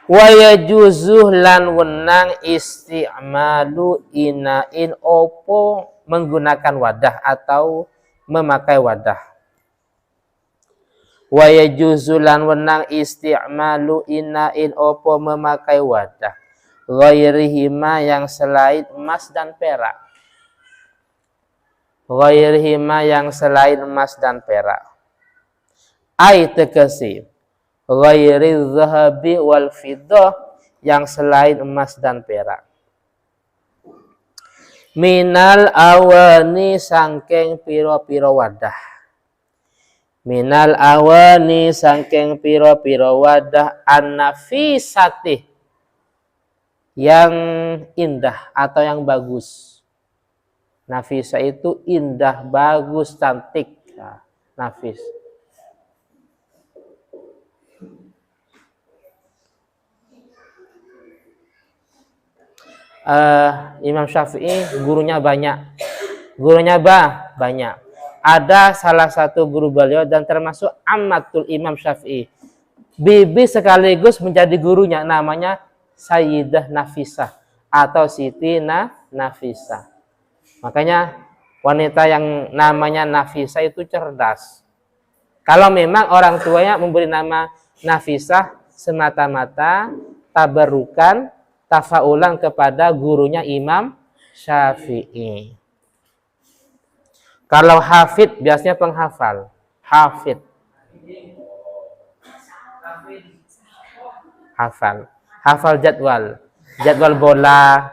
Wa yajuzu lan wenang isti'malu inain opo menggunakan wadah atau memakai wadah. Wa yajuzu lan wenang isti'malu inain opo memakai wadah. Ghairihima yang selain emas dan perak. Ghairihima yang selain emas dan perak. Ai tegesi ghairi zahabi wal fiddah yang selain emas dan perak. Minal awani sangking piro-piro wadah. Minal awani sangking piro-piro wadah an-nafisati yang indah atau yang bagus. Nafisa itu indah, bagus, cantik. Nah, nafis. Imam Syafi'i gurunya banyak. Gurunya banyak. Ada salah satu guru beliau dan termasuk ammatul Imam Syafi'i. Bibi sekaligus menjadi gurunya, namanya Sayyidah Nafisah atau Siti Nafisah. Makanya wanita yang namanya Nafisah itu cerdas. Kalau memang orang tuanya memberi nama Nafisah semata-mata tabarukan, tafaulan kepada gurunya Imam Syafi'i. Kalau hafid biasanya penghafal. Hafid. Hafal jadwal. Jadwal bola.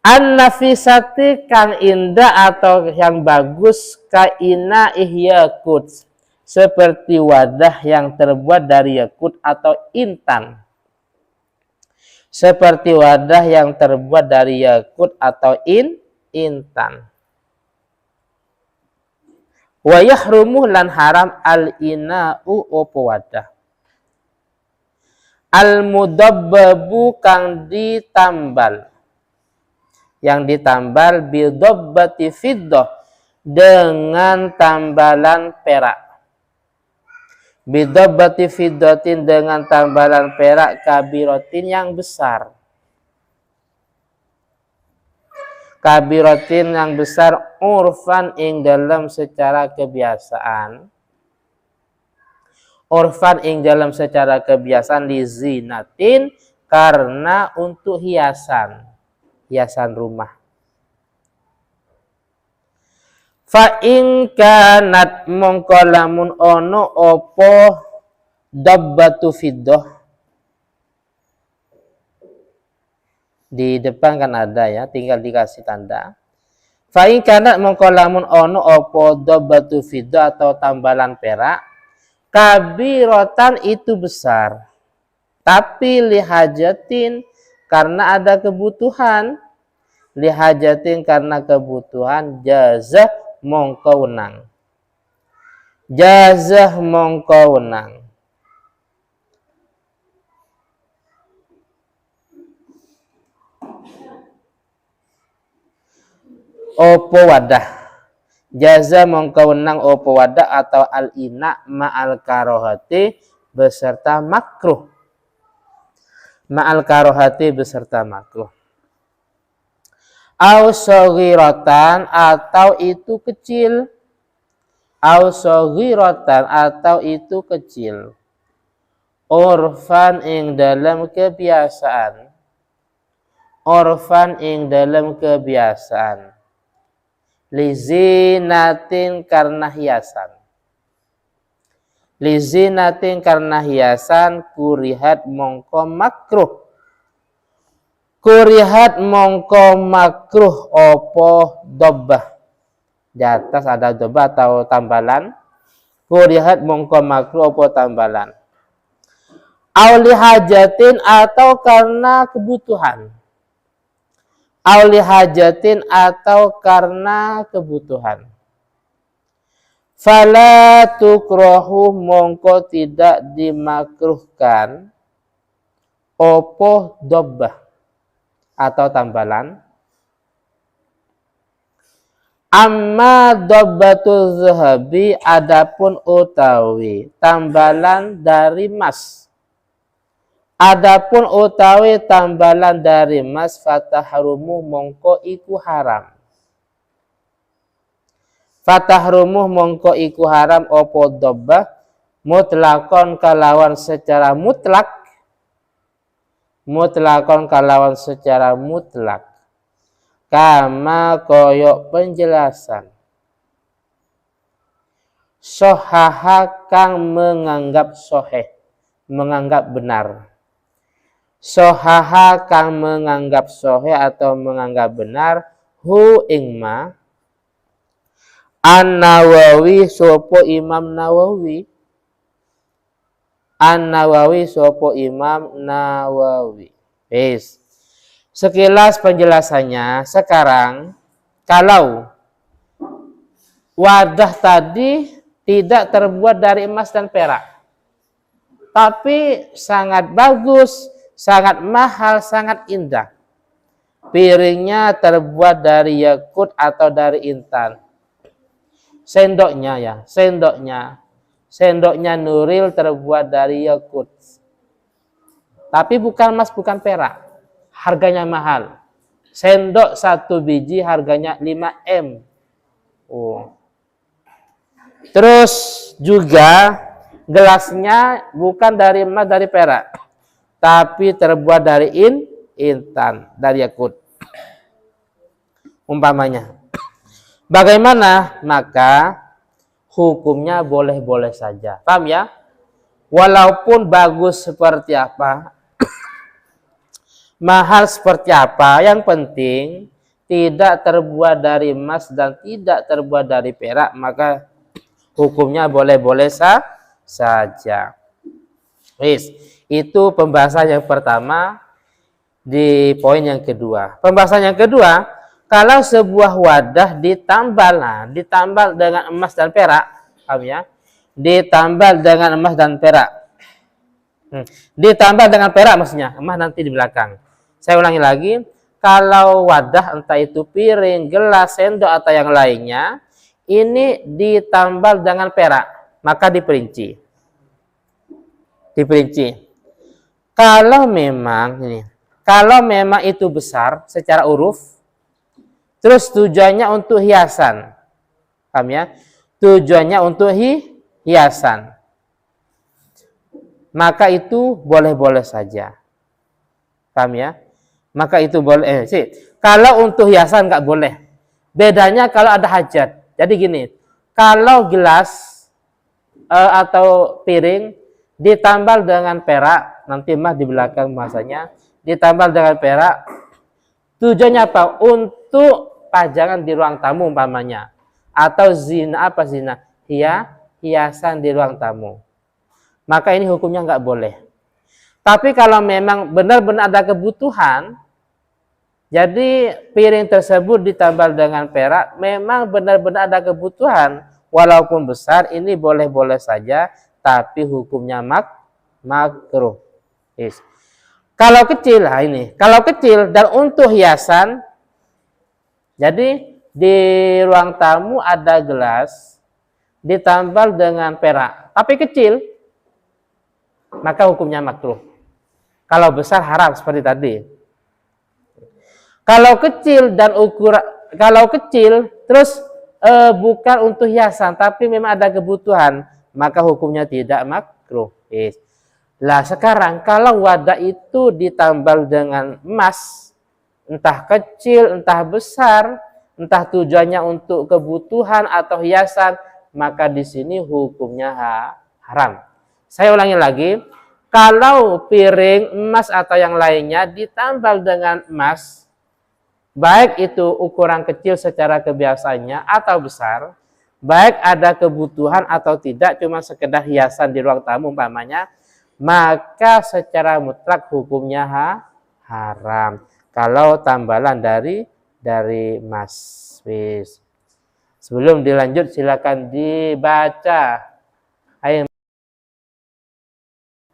An-nafisati kang indah atau yang bagus kaina ihyakut seperti wadah yang terbuat dari yakut atau intan. Seperti wadah yang terbuat dari yakut atau intan. Wa yahrumu lan haram al-ina'u opo wadah. Al-mudabbabu kang ditambal. Yang ditambal bidabbati fiddah dengan tambalan perak. Bidabbati fiddatin dengan tambalan perak kabiratin yang besar. Kabiratin yang besar urfan ing dalam secara kebiasaan. Urfan ing dalam secara kebiasaan li zinatin karena untuk hiasan. Hiasan rumah. Fa in kanat mongko lamun ono opo dabbatu fiddah. Di depan kan ada ya, tinggal dikasih tanda. Fa in kanat mongko lamun ono opo dabbatu fiddah atau tambalan perak, kabiratan itu besar. Tapi lihajatin karena ada kebutuhan, lihajatin karena kebutuhan, jazah mongko wenang. Jazah mongko wenang. Opo wadah. Jazah mongko wenang opo wadah atau al-ina ma'al karohati beserta makruh. Ma'al karohati beserta makruh. Au saghiratan atau itu kecil. Au saghiratan atau itu kecil. Urfan ing dalam kebiasaan. Urfan ing dalam kebiasaan. Lizinatin karena hiasan. Lizinatin karena hiasan kurihat mongko makruh. Kurihat mongko makruh opo dobbah. Di atas ada dobbah atau tambalan. Kurihat mongko makruh opo tambalan. Auli hajatin atau karena kebutuhan. Auli hajatin atau karena kebutuhan. Fala tukrohu mongko tidak dimakruhkan opo dobbah atau tambalan Amma dobbatul zahabi, adapun utawi tambalan dari emas. Adapun utawi tambalan dari emas, fatahrumu mongko iku haram. Fatahrumu mongko iku haram opo dobbah mutlakon kalawan secara mutlak. Mutlakon kalawan secara mutlak. Kama koyok penjelasan sohaha kang menganggap soheh, menganggap benar. Sohaha kang menganggap soheh atau menganggap benar hu ingma An-Nawawi sopo Imam Nawawi. An-Nawawi sopo Imam Nawawi. Yes. Sekilas penjelasannya. Sekarang kalau wadah tadi tidak terbuat dari emas dan perak, tapi sangat bagus, sangat mahal, sangat indah. Piringnya terbuat dari yakut atau dari intan. Sendoknya ya, sendoknya Nuril terbuat dari yakut. Tapi bukan emas, bukan perak. Harganya mahal. Sendok 1 biji harganya 5 M. Oh. Terus juga gelasnya bukan dari emas, dari perak, tapi terbuat dari intan, dari yakut. Umpamanya. Bagaimana? Maka hukumnya boleh-boleh saja. Paham ya? Walaupun bagus seperti apa, mahal seperti apa, yang penting tidak terbuat dari emas dan tidak terbuat dari perak, maka hukumnya boleh-boleh saja. Wis, itu pembahasan yang pertama di poin yang kedua. Pembahasan yang kedua, kalau sebuah wadah ditambal dengan emas dan perak, paham ya? Ditambal dengan emas dan perak. Ditambal dengan perak maksudnya, emas nanti di belakang. Saya ulangi lagi, kalau wadah entah itu piring, gelas, sendok atau yang lainnya, ini ditambal dengan perak, maka diperinci. Kalau memang itu besar secara uruf, terus tujuannya untuk hiasan, paham ya? Tujuannya untuk hiasan, maka itu boleh-boleh saja, paham ya? Maka itu boleh. Kalau untuk hiasan nggak boleh. Bedanya kalau ada hajat. Jadi gini, kalau gelas atau piring ditambal dengan perak, nanti mah di belakang bahasanya, ditambal dengan perak, tujuannya apa? Untuk pajangan di ruang tamu umpamanya, atau zina, hiasan di ruang tamu. Maka ini hukumnya nggak boleh. Tapi kalau memang benar-benar ada kebutuhan, jadi piring tersebut ditambal dengan perak, memang benar-benar ada kebutuhan, walaupun besar, ini boleh-boleh saja, tapi hukumnya makruh. Yes. Kalau kecil, kalau kecil dan untuk hiasan, jadi di ruang tamu ada gelas ditambal dengan perak, tapi kecil, maka hukumnya makruh. Kalau besar haram seperti tadi. Kalau kecil dan terus bukan untuk hiasan, tapi memang ada kebutuhan, maka hukumnya tidak makruh. Lah sekarang kalau wadah itu ditambal dengan emas, entah kecil, entah besar, entah tujuannya untuk kebutuhan atau hiasan, maka di sini hukumnya haram. Saya ulangi lagi. Kalau piring, emas atau yang lainnya ditambal dengan emas, baik itu ukuran kecil secara kebiasaannya atau besar, baik ada kebutuhan atau tidak, cuma sekedar hiasan di ruang tamu umpamanya, maka secara mutlak hukumnya haram. Kalau tambalan dari emas. Sebelum dilanjut silakan dibaca